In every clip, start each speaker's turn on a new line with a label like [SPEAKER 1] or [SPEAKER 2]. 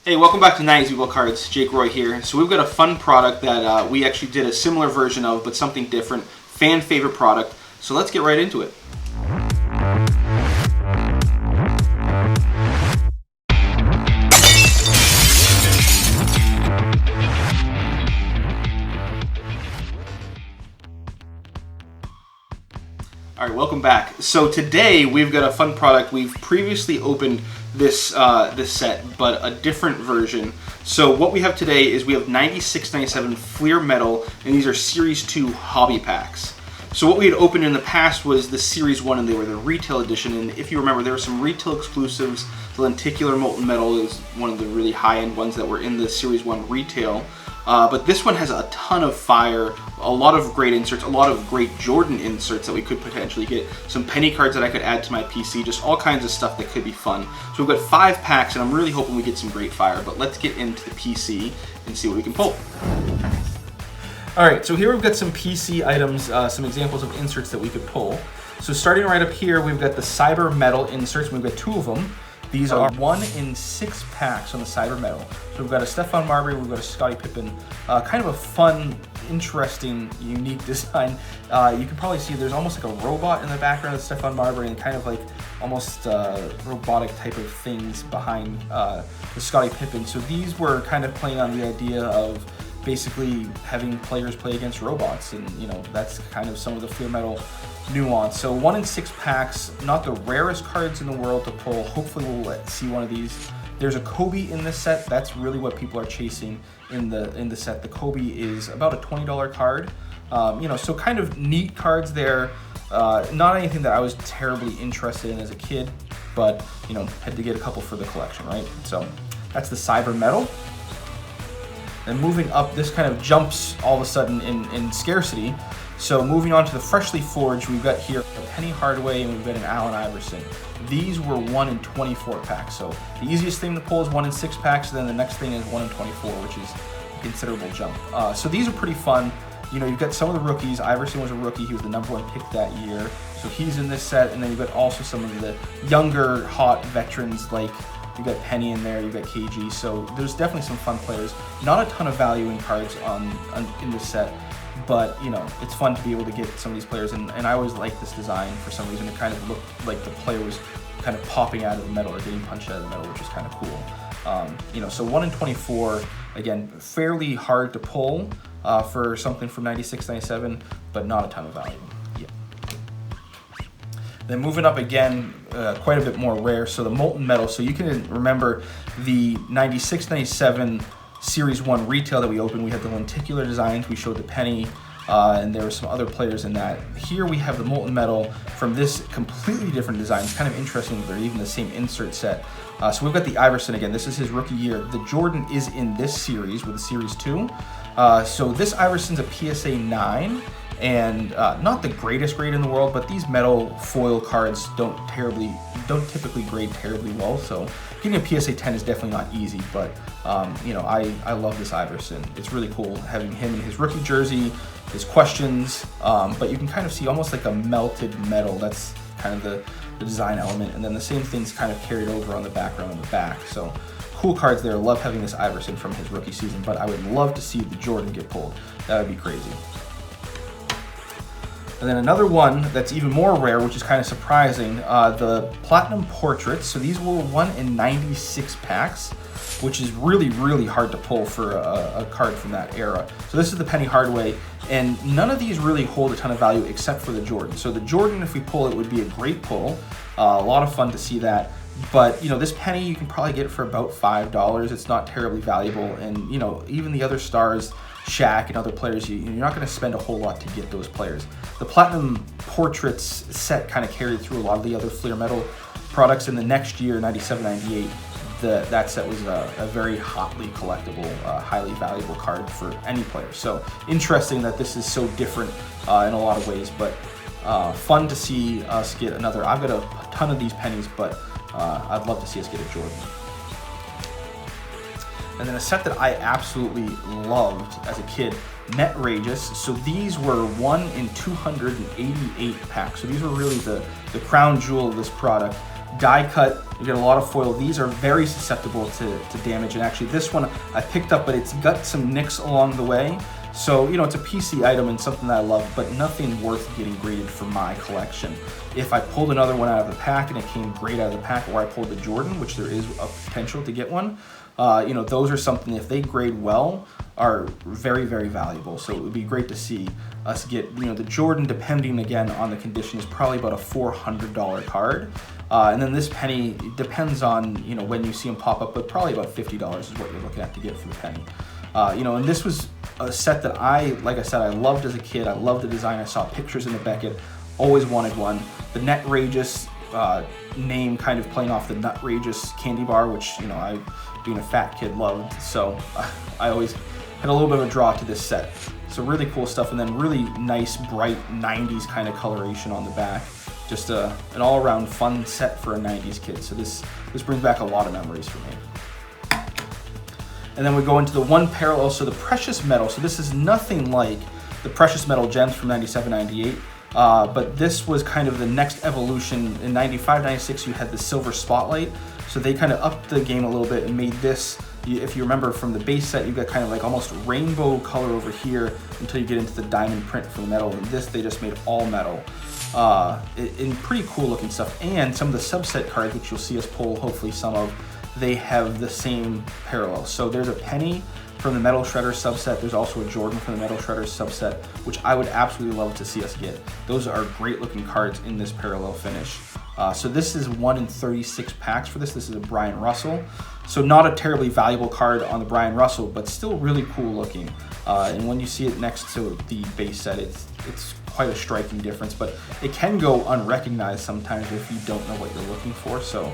[SPEAKER 1] Hey, welcome back to 90s Bball Cards. Jake Roy here. So we've got a fun product that we actually did a similar version of, but something different. Fan favorite product. So let's get right into it. All right, welcome back. So today we've got a fun product. We've previously opened this set, but a different version. So what we have today is we have 96, 97 Fleer Metal, and these are Series 2 hobby packs. So what we had opened in the past was the Series 1, and they were the retail edition. And if you remember, there were some retail exclusives. The Lenticular Molten Metal is one of the really high-end ones that were in the Series 1 retail. But this one has a ton of fire, a lot of great inserts, a lot of great Jordan inserts that we could potentially get, some penny cards that I could add to my PC, just all kinds of stuff that could be fun. So we've got 5 packs, and I'm really hoping we get some great fire, but let's get into the PC and see what we can pull. All right, so here we've got some PC items, some examples of inserts that we could pull. So starting right up here, we've got the Cyber Metal inserts, and we've got 2 of them. These are 1 in 6 packs on the Cyber Metal. So we've got a Stephon Marbury, we've got a Scottie Pippen, kind of a fun, interesting, unique design. You can probably see there's almost like a robot in the background of Stephon Marbury and kind of like almost robotic type of things behind the Scottie Pippen. So these were kind of playing on the idea of basically having players play against robots, and you know, that's kind of some of the Fleer Metal nuance. So 1 in 6 packs, not the rarest cards in the world to pull. Hopefully we'll see one of these. There's a Kobe in this set. That's really what people are chasing in the set. The Kobe is about a $20 card. You know, so kind of neat cards there. Not anything that I was terribly interested in as a kid, but you know, had to get a couple for the collection, right? So that's the Cyber Metal. And moving up, this kind of jumps all of a sudden in scarcity. So moving on to the Freshly Forged, we've got here a Penny Hardaway and we've got an Allen Iverson. These were 1 in 24 packs. So the easiest thing to pull is 1 in 6 packs, and then the next thing is 1 in 24, which is a considerable jump. So these are pretty fun. You know, you've got some of the rookies. Iverson was a rookie. He was the #1 pick that year. So he's in this set, and then you've got also some of the younger, hot veterans like you've got Penny in there, you've got KG, so there's definitely some fun players. Not a ton of value in cards in this set, but you know, it's fun to be able to get some of these players, and I always like this design for some reason. It kind of looked like the player was kind of popping out of the metal or getting punched out of the metal, which is kind of cool. You know, so 1 in 24, again, fairly hard to pull for something from 96, 97, but not a ton of value. Then moving up again, quite a bit more rare. So the Molten Metal. So you can remember the 96, 97 Series 1 retail that we opened. We had the lenticular designs. We showed the Penny, and there were some other players in that. Here we have the Molten Metal from this completely different design. It's kind of interesting that they're even the same insert set. So we've got the Iverson again. This is his rookie year. The Jordan is in this series with the Series 2. So this Iverson's a PSA 9. And not the greatest grade in the world, but these metal foil cards don't typically grade terribly well. So getting a PSA 10 is definitely not easy, but you know, I love this Iverson. It's really cool having him in his rookie jersey, his questions, but you can kind of see almost like a melted metal. That's kind of the design element, and then the same thing's kind of carried over on the background on the back. So cool cards there. Love having this Iverson from his rookie season, but I would love to see the Jordan get pulled. That would be crazy. And then another one that's even more rare, which is kind of surprising, the Platinum Portraits. So these were 1 in 96 packs, which is really, really hard to pull for a card from that era. So this is the Penny Hardaway, and none of these really hold a ton of value except for the Jordan. So the Jordan, if we pull it, would be a great pull. A lot of fun to see that. But, you know, this Penny you can probably get for about $5. It's not terribly valuable, and, you know, even the other stars, Shaq and other players, you're not going to spend a whole lot to get those players. The Platinum Portraits set kind of carried through a lot of the other Fleer Metal products. In the next year, 97, 98, that set was a very hotly collectible, highly valuable card for any player. So interesting that this is so different in a lot of ways, but fun to see us get another. I've got a ton of these pennies, but I'd love to see us get a Jordan. And then a set that I absolutely loved as a kid, Net-Rageous. So these were 1 in 288 packs. So these were really the crown jewel of this product. die cut. You get a lot of foil. These are very susceptible to damage, and actually this one I picked up, but it's got some nicks along the way. So, you know, it's a PC item and something that I love, but nothing worth getting graded for my collection. If I pulled another one out of the pack and it came great out of the pack, or I pulled the Jordan, which there is a potential to get one, you know, those are something, if they grade well, are very, very valuable. So it would be great to see us get, you know, the Jordan, depending again on the condition, is probably about a $400 card. And then this penny depends on, you know, when you see them pop up, but probably about $50 is what you're looking at to get for the penny. You know, and this was a set that like I said, I loved as a kid. I loved the design. I saw pictures in the Beckett, always wanted one. The Net-Rageous name kind of playing off the Net-Rageous candy bar, which, you know, I, being a fat kid, loved. So I always had a little bit of a draw to this set. So really cool stuff, and then really nice, bright 90s kind of coloration on the back. Just an all-around fun set for a 90s kid. So this brings back a lot of memories for me. And then we go into the one parallel, so the precious metal. So this is nothing like the precious metal gems from 97, 98, but this was kind of the next evolution. In 95, 96, you had the silver spotlight. So they kind of upped the game a little bit and made this, if you remember from the base set, you got kind of like almost rainbow color over here until you get into the diamond print for the metal. And this, they just made all metal. In pretty cool looking stuff. And some of the subset cards, which you'll see us pull, hopefully some of, they have the same parallel. So there's a penny from the Metal Shredder subset. There's also a Jordan from the Metal Shredder subset, which I would absolutely love to see us get. Those are great looking cards in this parallel finish. So this is 1 in 36 packs for this. This is a Brian Russell. So not a terribly valuable card on the Brian Russell, but still really cool looking. And when you see it next to the base set, it's quite a striking difference, but it can go unrecognized sometimes if you don't know what you're looking for. So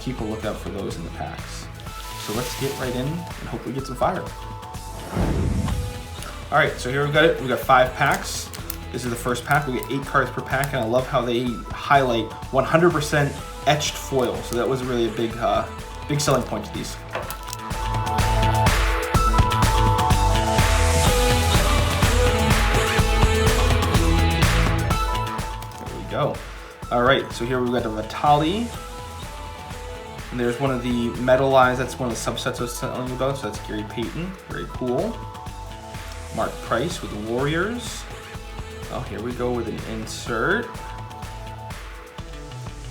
[SPEAKER 1] keep a lookout for those in the packs. So let's get right in and hopefully get some fire. All right, so here we've got it. We've got 5 packs. This is the first pack. We get 8 cards per pack, and I love how they highlight 100% etched foil. So that was really a big selling point to these. There we go. All right, so here we've got the Vitali. And there's one of the metalized, that's one of the subsets I was telling you about, so that's Gary Payton, very cool. Mark Price with the Warriors. Oh, here we go with an insert.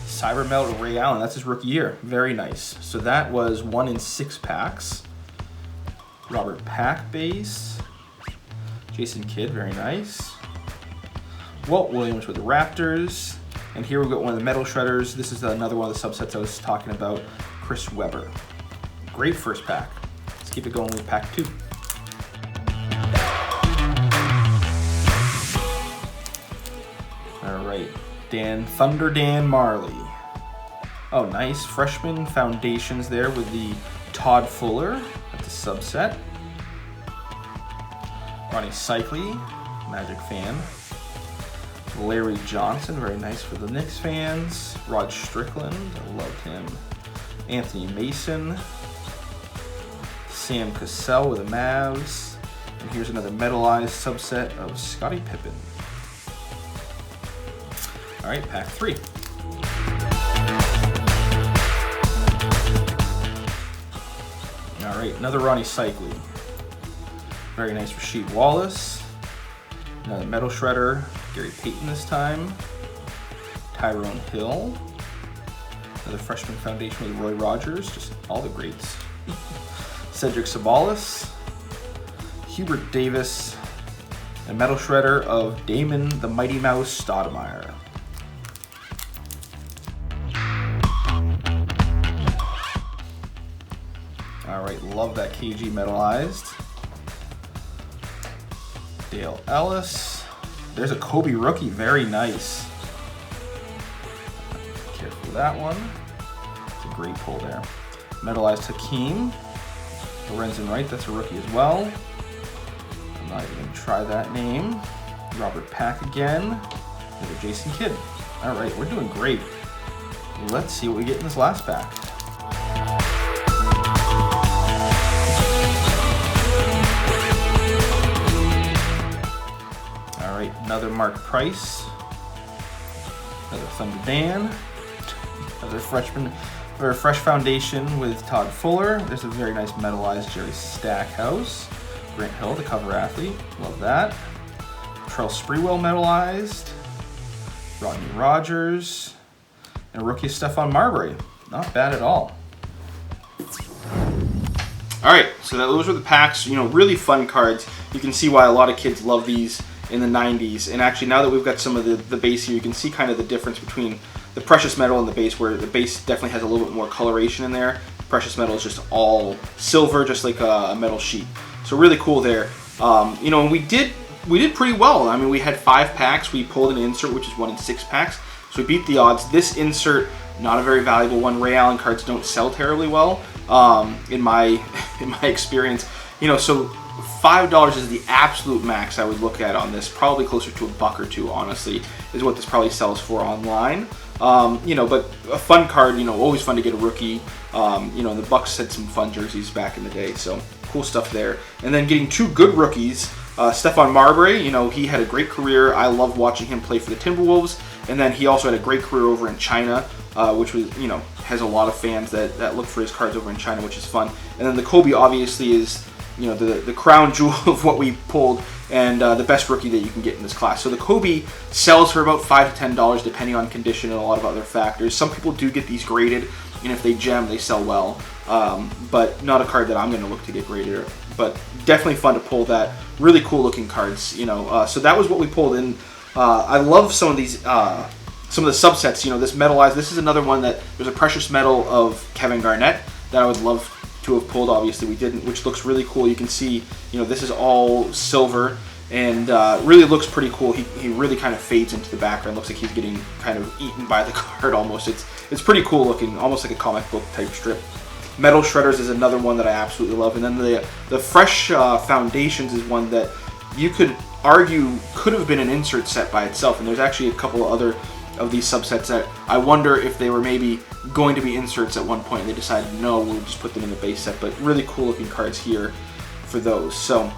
[SPEAKER 1] Cybermelt Ray Allen, that's his rookie year, very nice. So that was 1 in 6 packs. Robert Pack base. Jason Kidd, very nice. Walt Williams with the Raptors. And here we've got one of the Metal Shredders. This is another one of the subsets I was talking about, Chris Webber. Great first pack. Let's keep it going with pack 2. All right, Thunder Dan Marley. Oh, nice, freshman foundations there with the Todd Fuller. That's a subset. Ronnie Cycli, Magic fan. Larry Johnson, very nice for the Knicks fans. Rod Strickland, I loved him. Anthony Mason. Sam Cassell with the Mavs. And here's another metalized subset of Scottie Pippen. All right, pack 3. All right, another Ronnie Cycli. Very nice Rasheed Wallace. Another Metal Shredder, Gary Payton this time. Tyrone Hill. Another freshman foundation with Roy Rogers, just all the greats. Cedric Sabalas. Hubert Davis. A Metal Shredder of Damon the Mighty Mouse Stoudemire. All right, love that KG metalized. Dale Ellis. There's a Kobe rookie, very nice. Careful with that one. It's a great pull there. Metalized Hakeem. Lorenzen Wright, that's a rookie as well. I'm not even gonna try that name. Robert Pack again. Another Jason Kidd. All right, we're doing great. Let's see what we get in this last pack. Another Mark Price, another Thunder Dan, Another freshman, or fresh foundation with Todd Fuller. There's a very nice metallized Jerry Stackhouse. Grant Hill, the cover athlete. Love that. Trell Sprewell metallized. Rodney Rogers. And a rookie Stephon Marbury. Not bad at all. Alright, so those were the packs. You know, really fun cards. You can see why a lot of kids love these in the 90s. And actually, now that we've got some of the base here, you can see kind of the difference between the precious metal and the base, where the base definitely has a little bit more coloration in there. Precious metal is just all silver, just like a metal sheet. So really cool there. You know, and we did pretty well. I mean, we had 5 packs. We pulled an insert, which is 1 in 6 packs. So we beat the odds. This insert, not a very valuable one. Ray Allen cards don't sell terribly well, in my experience. You know, so $5 is the absolute max I would look at on this. Probably closer to $1 or $2, honestly, is what this probably sells for online. You know, but a fun card. You know, always fun to get a rookie. You know, the Bucks had some fun jerseys back in the day, so cool stuff there. And then getting 2 good rookies. Stephon Marbury, you know, he had a great career. I loved watching him play for the Timberwolves. And then he also had a great career over in China, which was, you know, has a lot of fans that look for his cards over in China, which is fun. And then the Kobe obviously is, you know, the crown jewel of what we pulled, and the best rookie that you can get in this class. So the Kobe sells for about $5 to $10 depending on condition and a lot of other factors. Some people do get these graded, and if they gem, they sell well. But not a card that I'm going to look to get graded. But definitely fun to pull that. Really cool looking cards, you know. So that was what we pulled in. I love some of these, some of the subsets. You know, this metallized. This is another one that there's a precious metal of Kevin Garnett that I would love to have pulled. Obviously, we didn't, which looks really cool. You can see, you know, this is all silver and really looks pretty cool. He really kind of fades into the background. Looks like he's getting kind of eaten by the card almost. It's pretty cool looking, almost like a comic book type strip. Metal Shredders is another one that I absolutely love, and then the Fresh Foundations is one that you could argue could have been an insert set by itself, and there's actually a couple of other of these subsets that I wonder if they were maybe going to be inserts at one point and they decided no, we'll just put them in the base set. But really cool looking cards here for those. So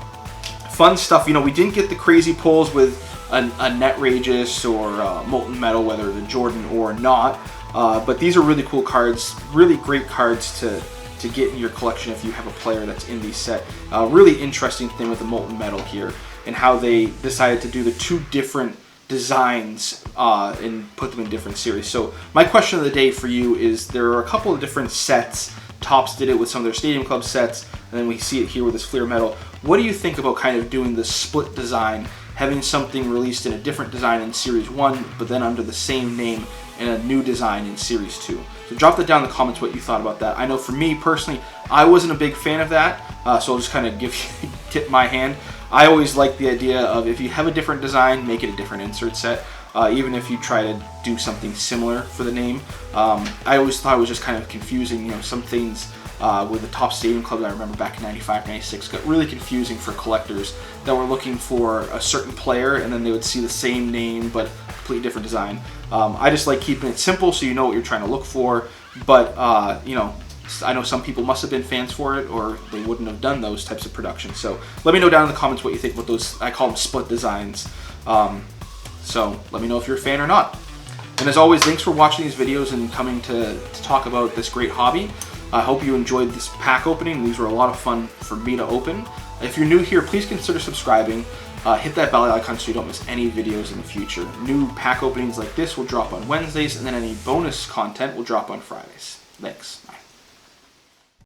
[SPEAKER 1] fun stuff. You know, we didn't get the crazy pulls with a Net-Rageous or Molten Metal, whether the Jordan or not, but these are really cool cards, really great cards to get in your collection if you have a player that's in these set. Really interesting thing with the Molten Metal here and how they decided to do the 2 different designs and put them in different series. So my question of the day for you is, there are a couple of different sets. Topps did it with some of their Stadium Club sets, and then we see it here with this Fleer Metal. What do you think about kind of doing the split design, having something released in a different design in Series 1, but then under the same name in a new design in Series 2? So drop that down in the comments what you thought about that. I know for me personally, I wasn't a big fan of that, so I'll just kind of tip my hand. I always like the idea of, if you have a different design, make it a different insert set. Even if you try to do something similar for the name. I always thought it was just kind of confusing. You know, some things with the Topps Stadium Club that I remember back in 95, 96 got really confusing for collectors that were looking for a certain player, and then they would see the same name but completely different design. I just like keeping it simple so you know what you're trying to look for, but you know, I know some people must have been fans for it, or they wouldn't have done those types of productions. So let me know down in the comments what you think about those. I call them split designs. So let me know if you're a fan or not. And as always, thanks for watching these videos and coming to talk about this great hobby. I hope you enjoyed this pack opening. These were a lot of fun for me to open. If you're new here, please consider subscribing. Hit that bell icon so you don't miss any videos in the future. New pack openings like this will drop on Wednesdays, and then any bonus content will drop on Fridays. Thanks.